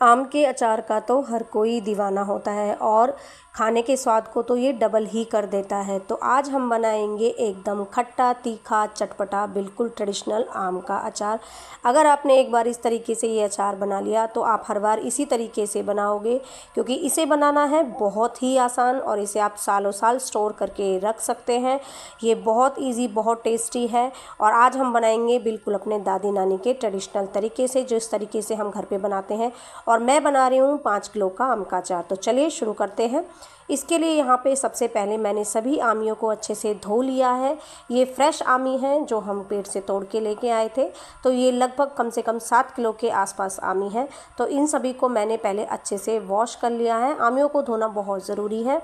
आम के अचार का तो हर कोई दीवाना होता है और खाने के स्वाद को तो ये डबल ही कर देता है। तो आज हम बनाएंगे एकदम खट्टा तीखा चटपटा बिल्कुल ट्रेडिशनल आम का अचार। अगर आपने एक बार इस तरीके से ये अचार बना लिया तो आप हर बार इसी तरीके से बनाओगे, क्योंकि इसे बनाना है बहुत ही आसान और इसे आप सालों साल स्टोर करके रख सकते हैं। ये बहुत ईजी, बहुत टेस्टी है और आज हम बनाएंगे बिल्कुल अपने दादी नानी के ट्रेडिशनल तरीके से, जो इस तरीके से हम घर पे बनाते हैं। और मैं बना रही हूँ 5 किलो का आम का अचार। तो चलिए शुरू करते हैं। इसके लिए यहाँ पे सबसे पहले मैंने सभी आमियों को अच्छे से धो लिया है। ये फ्रेश आमी हैं जो हम पेड़ से तोड़ के लेके आए थे। तो ये लगभग कम से कम 7 किलो के आसपास आमी है। तो इन सभी को मैंने पहले अच्छे से वॉश कर लिया है। आमियों को धोना बहुत ज़रूरी है,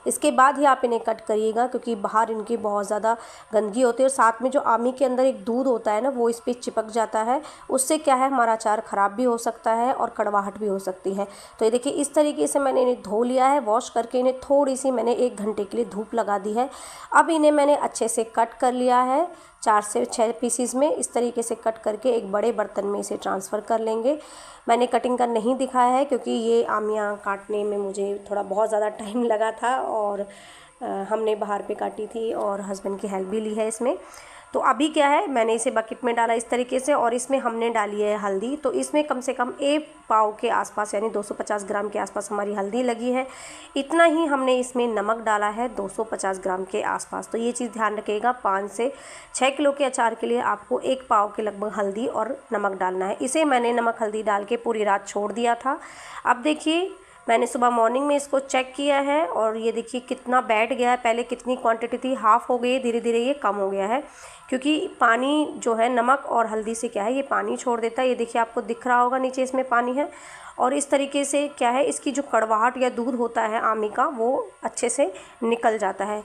इसके बाद ही आप इन्हें कट करिएगा, क्योंकि बाहर इनकी बहुत ज़्यादा गंदगी होती है और साथ में जो आमी के अंदर एक दूध होता है ना, वो इस पर चिपक जाता है। उससे क्या है, हमारा अचार ख़राब भी हो सकता है और कड़वाहट भी हो सकती है। तो ये देखिए इस तरीके से मैंने इन्हें धो लिया है। वॉश करके इन्हें थोड़ी सी मैंने 1 घंटे के लिए धूप लगा दी है। अब इन्हें मैंने अच्छे से कट कर लिया है 4 से 6 पीसीज में। इस तरीके से कट करके एक बड़े बर्तन में इसे ट्रांसफ़र कर लेंगे। मैंने कटिंग का नहीं दिखाया है क्योंकि ये आमियाँ काटने में मुझे थोड़ा बहुत ज़्यादा टाइम लगा था और हमने बाहर पे काटी थी और हस्बैंड की हेल्प भी ली है इसमें। तो अभी क्या है, मैंने इसे बकेट में डाला इस तरीके से और इसमें हमने डाली है हल्दी। तो इसमें कम से कम 1 पाव के आसपास यानी 250 ग्राम के आसपास हमारी हल्दी लगी है। इतना ही हमने इसमें नमक डाला है 250 ग्राम के आसपास। तो ये चीज़ ध्यान रखिएगा, 5 से 6 किलो के अचार के लिए आपको 1 पाव के लगभग हल्दी और नमक डालना है। इसे मैंने नमक हल्दी डाल के पूरी रात छोड़ दिया था। अब देखिए मैंने सुबह मॉर्निंग में इसको चेक किया है और ये देखिए कितना बैठ गया है। पहले कितनी क्वांटिटी थी, हाफ़ हो गई है, धीरे धीरे ये कम हो गया है, क्योंकि पानी जो है नमक और हल्दी से क्या है, ये पानी छोड़ देता है। ये देखिए आपको दिख रहा होगा नीचे इसमें पानी है और इस तरीके से क्या है, इसकी जो कड़वाहट या दूध होता है आमी का, वो अच्छे से निकल जाता है।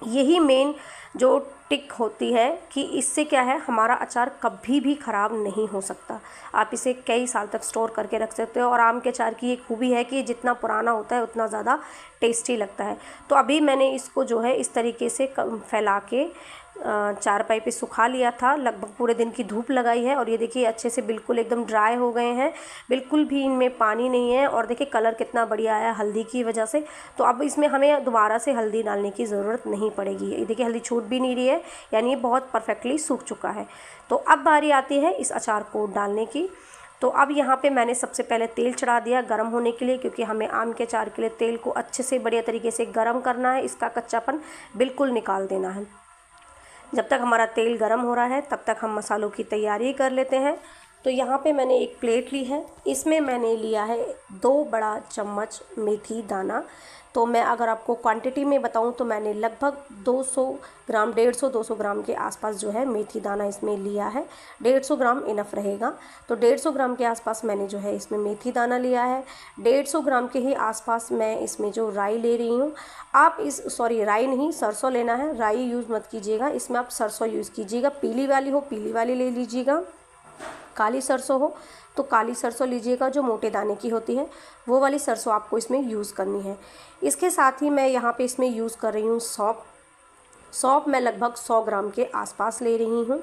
यही मेन जो टिक होती है कि इससे क्या है, हमारा अचार कभी भी ख़राब नहीं हो सकता। आप इसे कई साल तक स्टोर करके रख सकते हो और आम के अचार की एक खूबी है कि जितना पुराना होता है उतना ज़्यादा टेस्टी लगता है। तो अभी मैंने इसको जो है इस तरीके से फैला के चारपाई पे सुखा लिया था। लगभग पूरे दिन की धूप लगाई है और ये देखिए अच्छे से बिल्कुल एकदम ड्राई हो गए हैं, बिल्कुल भी इनमें पानी नहीं है और देखिए कलर कितना बढ़िया आया हल्दी की वजह से। तो अब इसमें हमें दोबारा से हल्दी डालने की ज़रूरत नहीं पड़ेगी। ये देखिए हल्दी छूट भी नहीं रही है, यानी ये बहुत परफेक्टली सूख चुका है। तो अब बारी आती है इस अचार को डालने की। तो अब यहाँ पे मैंने सबसे पहले तेल चढ़ा दिया गर्म होने के लिए, क्योंकि हमें आम के अचार के लिए तेल को अच्छे से बढ़िया तरीके से गर्म करना है, इसका कच्चापन बिल्कुल निकाल देना है। जब तक हमारा तेल गर्म हो रहा है तब तक हम मसालों की तैयारी कर लेते हैं। तो यहाँ पे मैंने एक प्लेट ली है, इसमें मैंने लिया है 2 बड़ा चम्मच मेथी दाना। तो मैं अगर आपको क्वांटिटी में बताऊँ तो मैंने लगभग 200 ग्राम, 150-200 ग्राम के आसपास जो है मेथी दाना इसमें लिया है। 150 ग्राम इनफ रहेगा। तो 150 ग्राम के आसपास मैंने जो है इसमें मेथी दाना लिया है। 150 ग्राम के ही आसपास मैं इसमें जो राई ले रही हूँ, आप राई नहीं, सरसों लेना है। राई यूज़ मत कीजिएगा, इसमें आप सरसों यूज़ कीजिएगा। पीली वाली हो पीली वाली ले लीजिएगा, काली सरसों हो तो काली सरसों लीजिएगा, जो मोटे दाने की होती है वो वाली सरसों आपको इसमें यूज़ करनी है। इसके साथ ही मैं यहाँ पे इसमें यूज़ कर रही हूँ सौंफ। सौंफ मैं लगभग 100 ग्राम के आसपास ले रही हूँ।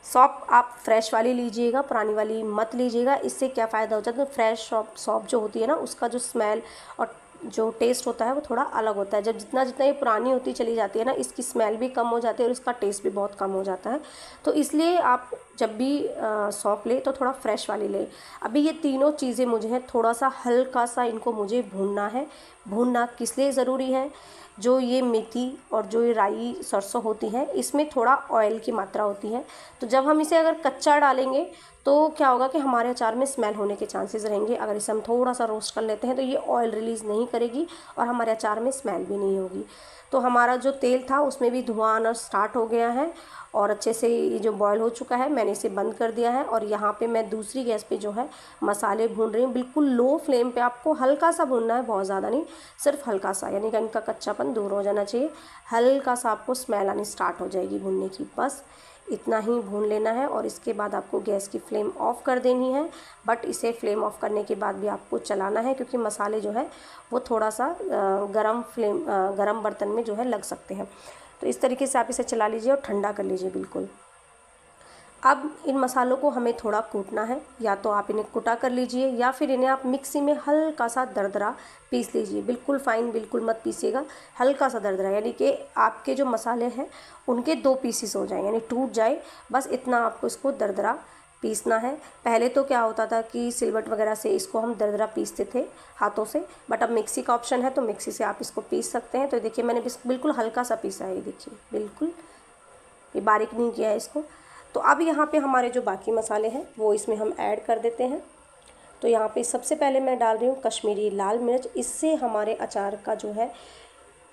सौंफ आप फ्रेश वाली लीजिएगा, पुरानी वाली मत लीजिएगा। इससे क्या फ़ायदा हो जाता है, फ्रेश सौंफ जो होती है ना, उसका जो स्मेल और जो टेस्ट होता है वो थोड़ा अलग होता है। जब जितना जितना ये पुरानी होती चली जाती है ना, इसकी स्मेल भी कम हो जाती है और इसका टेस्ट भी बहुत कम हो जाता है। तो इसलिए आप जब भी सौंफ ले तो थोड़ा फ्रेश वाली ले। अभी ये तीनों चीज़ें मुझे हैं थोड़ा सा हल्का सा इनको मुझे भूनना है। भूनना किस लिए ज़रूरी है, जो ये मेथी और जो ये राई सरसों होती है इसमें थोड़ा ऑयल की मात्रा होती है। तो जब हम इसे अगर कच्चा डालेंगे तो क्या होगा कि हमारे अचार में स्मेल होने के चांसेस रहेंगे। अगर इसे हम थोड़ा सा रोस्ट कर लेते हैं तो ये ऑयल रिलीज़ नहीं करेगी और हमारे अचार में स्मेल भी नहीं होगी। तो हमारा जो तेल था उसमें भी धुआं आना स्टार्ट हो गया है और अच्छे से ये जो बॉयल हो चुका है, मैंने इसे बंद कर दिया है। और यहाँ पे मैं दूसरी गैस पे जो है मसाले भून रही हूँ। बिल्कुल लो फ्लेम पे आपको हल्का सा भूनना है, बहुत ज़्यादा नहीं, सिर्फ हल्का सा, यानी कि इनका कच्चापन दूर हो जाना चाहिए। हल्का सा आपको स्मेल आनी स्टार्ट हो जाएगी भूनने की, बस इतना ही भून लेना है। और इसके बाद आपको गैस की फ्लेम ऑफ़ कर देनी है। बट इसे फ्लेम ऑफ़ करने के बाद भी आपको चलाना है, क्योंकि मसाले जो है वो थोड़ा सा गरम बर्तन में जो है लग सकते हैं। तो इस तरीके से आप इसे चला लीजिए और ठंडा कर लीजिए बिल्कुल। अब इन मसालों को हमें थोड़ा कूटना है, या तो आप इन्हें कुटा कर लीजिए या फिर इन्हें आप मिक्सी में हल्का सा दरदरा पीस लीजिए। बिल्कुल फाइन बिल्कुल मत पीसिएगा, हल्का सा दरदरा, यानी कि आपके जो मसाले हैं उनके 2 पीसेस हो जाए, यानी टूट जाए, बस इतना आपको इसको दरदरा पीसना है। पहले तो क्या होता था कि सिलबट वगैरह से इसको हम दरदरा पीसते थे हाथों से, बट अब मिक्सी का ऑप्शन है तो मिक्सी से आप इसको पीस सकते हैं। तो देखिए मैंने बिल्कुल हल्का सा पीसा है, ये देखिए बिल्कुल, ये बारीक नहीं किया है इसको। तो अब यहाँ पे हमारे जो बाकी मसाले हैं वो इसमें हम ऐड कर देते हैं। तो यहाँ पे सबसे पहले मैं डाल रही हूँ कश्मीरी लाल मिर्च। इससे हमारे अचार का जो है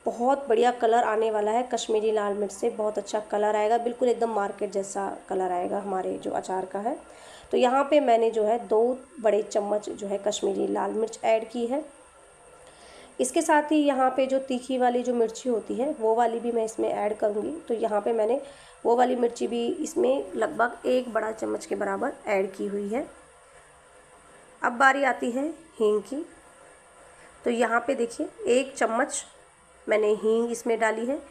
बहुत बढ़िया कलर आने वाला है। कश्मीरी लाल मिर्च से बहुत अच्छा कलर आएगा, बिल्कुल एकदम मार्केट जैसा कलर आएगा हमारे जो अचार का है। तो यहाँ पे मैंने जो है 2 बड़े चम्मच जो है कश्मीरी लाल मिर्च ऐड की है। इसके साथ ही यहाँ पे जो तीखी वाली जो मिर्ची होती है वो वाली भी मैं इसमें ऐड करूँगी। तो यहाँ पे मैंने वो वाली मिर्ची भी इसमें लगभग 1 बड़ा चम्मच के बराबर ऐड की हुई है। अब बारी आती है हींग की। तो यहाँ पे देखिए 1 चम्मच मैंने हींग इसमें डाली है।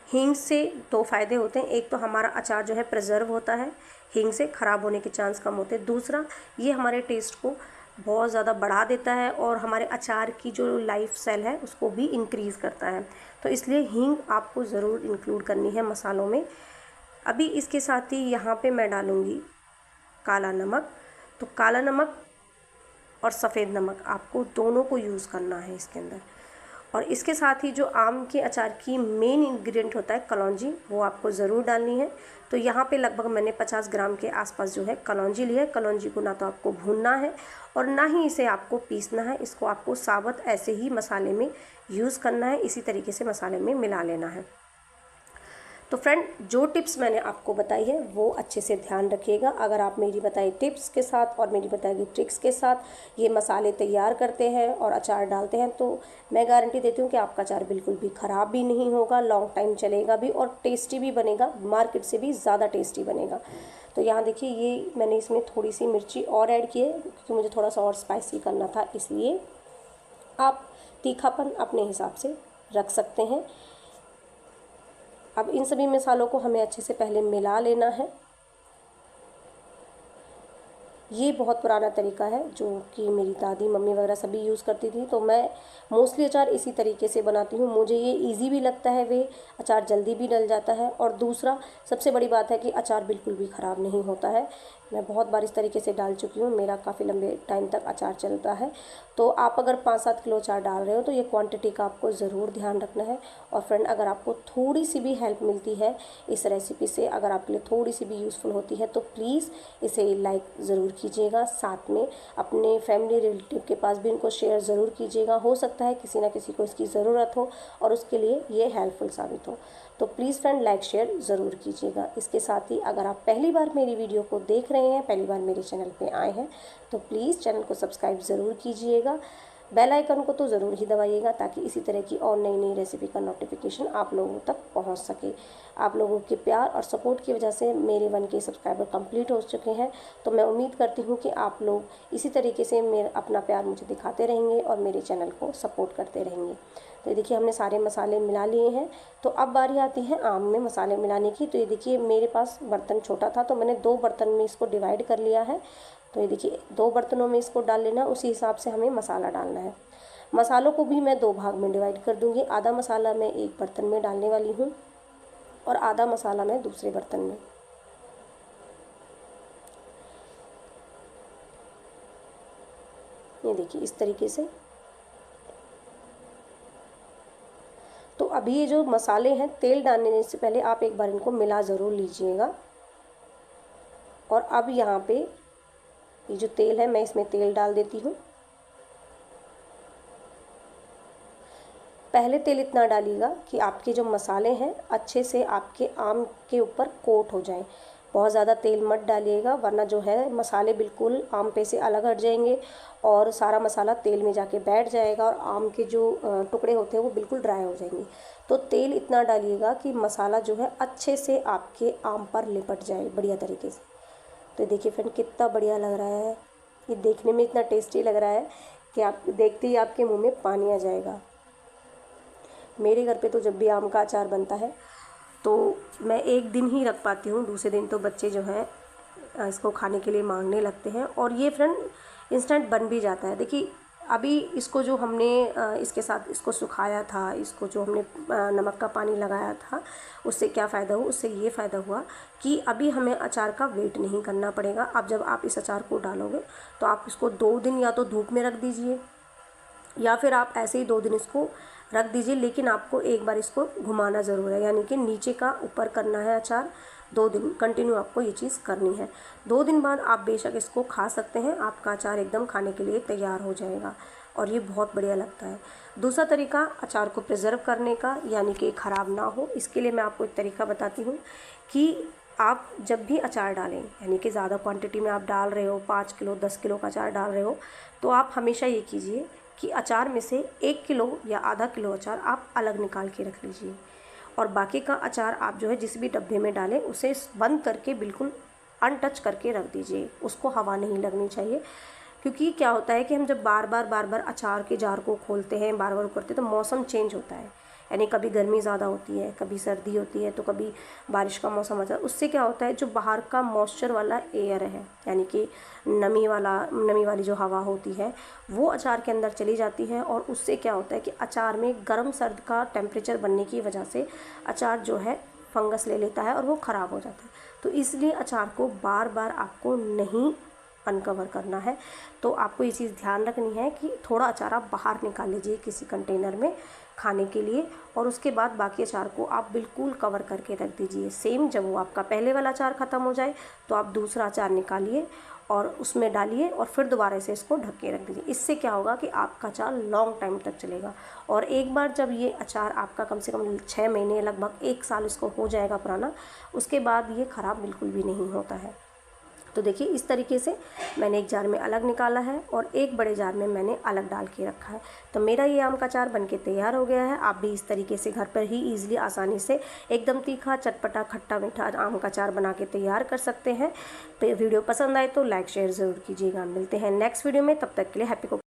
हींग से 2 फ़ायदे होते हैं, एक तो हमारा अचार जो है प्रिजर्व होता है, हींग से ख़राब होने के चांस कम होते हैं। दूसरा, ये हमारे टेस्ट को बहुत ज़्यादा बढ़ा देता है और हमारे अचार की जो लाइफ स्टाइल है उसको भी इंक्रीज़ करता है। तो इसलिए हींग आपको ज़रूर इंक्लूड करनी है मसालों में। अभी इसके साथ ही यहाँ पे मैं डालूँगी काला नमक। तो काला नमक और सफ़ेद नमक आपको दोनों को यूज़ करना है इसके अंदर। और इसके साथ ही जो आम के अचार की मेन इंग्रेडिएंट होता है कलौंजी, वो आपको ज़रूर डालनी है। तो यहाँ पे लगभग मैंने 50 ग्राम के आसपास जो है कलौंजी ली है। कलौंजी को ना तो आपको भूनना है और ना ही इसे आपको पीसना है, इसको आपको साबुत ऐसे ही मसाले में यूज़ करना है, इसी तरीके से मसाले में मिला लेना है। तो फ्रेंड, जो टिप्स मैंने आपको बताई है वो अच्छे से ध्यान रखिएगा। अगर आप मेरी बताई टिप्स के साथ और मेरी बताई गई ट्रिक्स के साथ ये मसाले तैयार करते हैं और अचार डालते हैं तो मैं गारंटी देती हूँ कि आपका अचार बिल्कुल भी ख़राब भी नहीं होगा, लॉन्ग टाइम चलेगा भी और टेस्टी भी बनेगा, मार्केट से भी ज़्यादा टेस्टी बनेगा। तो यहाँ देखिए ये मैंने इसमें थोड़ी सी मिर्ची और ऐड की है क्योंकि मुझे थोड़ा सा और स्पाइसी करना था, इसलिए आप तीखापन अपने हिसाब से रख सकते हैं। अब इन सभी मसालों को हमें अच्छे से पहले मिला लेना है। ये बहुत पुराना तरीका है जो कि मेरी दादी मम्मी वगैरह सभी यूज़ करती थी, तो मैं मोस्टली अचार इसी तरीके से बनाती हूँ। मुझे ये इजी भी लगता है, वे अचार जल्दी भी डल जाता है और दूसरा सबसे बड़ी बात है कि अचार बिल्कुल भी ख़राब नहीं होता है। मैं बहुत बार इस तरीके से डाल चुकी हूँ, मेरा काफ़ी लंबे टाइम तक अचार चलता है। तो आप अगर 5-7 किलो अचार डाल रहे हो तो ये क्वांटिटी का आपको ज़रूर ध्यान रखना है। और फ्रेंड, अगर आपको थोड़ी सी भी हेल्प मिलती है इस रेसिपी से, अगर आपके लिए थोड़ी सी भी यूज़फुल होती है तो प्लीज़ इसे लाइक ज़रूर कीजिएगा। साथ में अपने फैमिली रिलेटिव के पास भी इनको शेयर ज़रूर कीजिएगा। हो सकता है किसी ना किसी को इसकी ज़रूरत हो और उसके लिए ये हेल्पफुल साबित हो। तो प्लीज़ फ्रेंड, लाइक शेयर ज़रूर कीजिएगा। इसके साथ ही अगर आप पहली बार मेरी वीडियो को देख रहे हैं, पहली बार मेरे चैनल पे आए हैं, तो प्लीज़ चैनल को सब्सक्राइब ज़रूर कीजिएगा। बेल आइकन को तो ज़रूर ही दबाइएगा ताकि इसी तरह की और नई नई रेसिपी का नोटिफिकेशन आप लोगों तक पहुंच सके। आप लोगों के प्यार और सपोर्ट की वजह से मेरे 1K सब्सक्राइबर कंप्लीट हो चुके हैं। तो मैं उम्मीद करती हूं कि आप लोग इसी तरीके से अपना प्यार मुझे दिखाते रहेंगे और मेरे चैनल को सपोर्ट करते रहेंगे। तो ये देखिए हमने सारे मसाले मिला लिए हैं। तो अब बारी आती है आम में मसाले मिलाने की। तो ये देखिए मेरे पास बर्तन छोटा था तो मैंने 2 बर्तन में इसको डिवाइड कर लिया है। तो ये देखिए 2 बर्तनों में इसको डाल लेना, उसी हिसाब से हमें मसाला डालना है। मसालों को भी मैं 2 भाग में डिवाइड कर दूंगी। आधा मसाला मैं एक बर्तन में डालने वाली हूँ और आधा मसाला मैं दूसरे बर्तन में। ये देखिए इस तरीके से। तो अभी ये जो मसाले हैं, तेल डालने से पहले आप एक बार इनको मिला ज़रूर लीजिएगा। और अब यहाँ पे ये जो तेल है मैं इसमें तेल डाल देती हूँ। पहले तेल इतना डालिएगा कि आपके जो मसाले हैं अच्छे से आपके आम के ऊपर कोट हो जाए। बहुत ज़्यादा तेल मत डालिएगा वरना जो है मसाले बिल्कुल आम पे से अलग हट जाएंगे और सारा मसाला तेल में जाके बैठ जाएगा और आम के जो टुकड़े होते हैं वो बिल्कुल ड्राई हो जाएंगे। तो तेल इतना डालिएगा कि मसाला जो है अच्छे से आपके आम पर लिपट जाए बढ़िया तरीके से। तो देखिए फ्रेंड कितना बढ़िया लग रहा है, ये देखने में इतना टेस्टी लग रहा है कि आप देखते ही आपके मुंह में पानी आ जाएगा। मेरे घर पे तो जब भी आम का अचार बनता है तो मैं एक दिन ही रख पाती हूँ, दूसरे दिन तो बच्चे जो हैं इसको खाने के लिए मांगने लगते हैं। और ये फ्रेंड इंस्टेंट बन भी जाता है। देखिए अभी इसको जो हमने इसके साथ इसको सुखाया था, इसको जो हमने नमक का पानी लगाया था, उससे क्या फ़ायदा हुआ, उससे ये फ़ायदा हुआ कि अभी हमें अचार का वेट नहीं करना पड़ेगा। अब जब आप इस अचार को डालोगे तो आप इसको 2 दिन या तो धूप में रख दीजिए या फिर आप ऐसे ही 2 दिन इसको रख दीजिए, लेकिन आपको एक बार इसको घुमाना ज़रूर है, यानी कि नीचे का ऊपर करना है अचार। 2 दिन कंटिन्यू आपको ये चीज़ करनी है। 2 दिन बाद आप बेशक इसको खा सकते हैं, आपका अचार एकदम खाने के लिए तैयार हो जाएगा और ये बहुत बढ़िया लगता है। दूसरा तरीका अचार को प्रिजर्व करने का, यानी कि ख़राब ना हो, इसके लिए मैं आपको एक तरीका बताती हूँ कि आप जब भी अचार डालें, यानी कि ज़्यादा क्वांटिटी में आप डाल रहे हो, 5 किलो 10 किलो का अचार डाल रहे हो, तो आप हमेशा ये कीजिए कि अचार में से 1 किलो या आधा किलो अचार आप अलग निकाल के रख लीजिए और बाकी का अचार आप जो है जिस भी डब्बे में डालें उसे बंद करके बिल्कुल अनटच करके रख दीजिए। उसको हवा नहीं लगनी चाहिए, क्योंकि क्या होता है कि हम जब बार बार अचार के जार को खोलते हैं, बार बार करते हैं, तो मौसम चेंज होता है। यानी कभी गर्मी ज़्यादा होती है, कभी सर्दी होती है, तो कभी बारिश का मौसम आता है। उससे क्या होता है, जो बाहर का मॉइस्चर वाला एयर है, यानी कि नमी वाली जो हवा होती है, वो अचार के अंदर चली जाती है और उससे क्या होता है कि अचार में गर्म सर्द का टेम्परेचर बनने की वजह से अचार जो है फंगस ले लेता है और वो ख़राब हो जाता है। तो इसलिए अचार को बार बार आपको नहीं अनकवर करना है। तो आपको ये चीज़ ध्यान रखनी है कि थोड़ा अचार आप बाहर निकाल लीजिए किसी कंटेनर में खाने के लिए, और उसके बाद बाकी अचार को आप बिल्कुल कवर करके रख दीजिए। सेम जब वो आपका पहले वाला अचार ख़त्म हो जाए तो आप दूसरा अचार निकालिए और उसमें डालिए और फिर दोबारा से इसको ढक के रख दीजिए। इससे क्या होगा कि आपका अचार लॉन्ग टाइम तक चलेगा। और एक बार जब ये अचार आपका कम से कम 6 महीने लगभग 1 साल इसको हो जाएगा पुराना, उसके बाद ये ख़राब बिल्कुल भी नहीं होता है। तो देखिए इस तरीके से मैंने एक जार में अलग निकाला है और एक बड़े जार में मैंने अलग डाल के रखा है। तो मेरा ये आम का अचार बनके तैयार हो गया है। आप भी इस तरीके से घर पर ही ईजिली आसानी से एकदम तीखा चटपटा खट्टा मीठा आम का अचार बना के तैयार कर सकते हैं। तो वीडियो पसंद आए तो लाइक शेयर ज़रूर कीजिएगा। मिलते हैं नेक्स्ट वीडियो में, तब तक के लिए हैप्पी कुकिंग।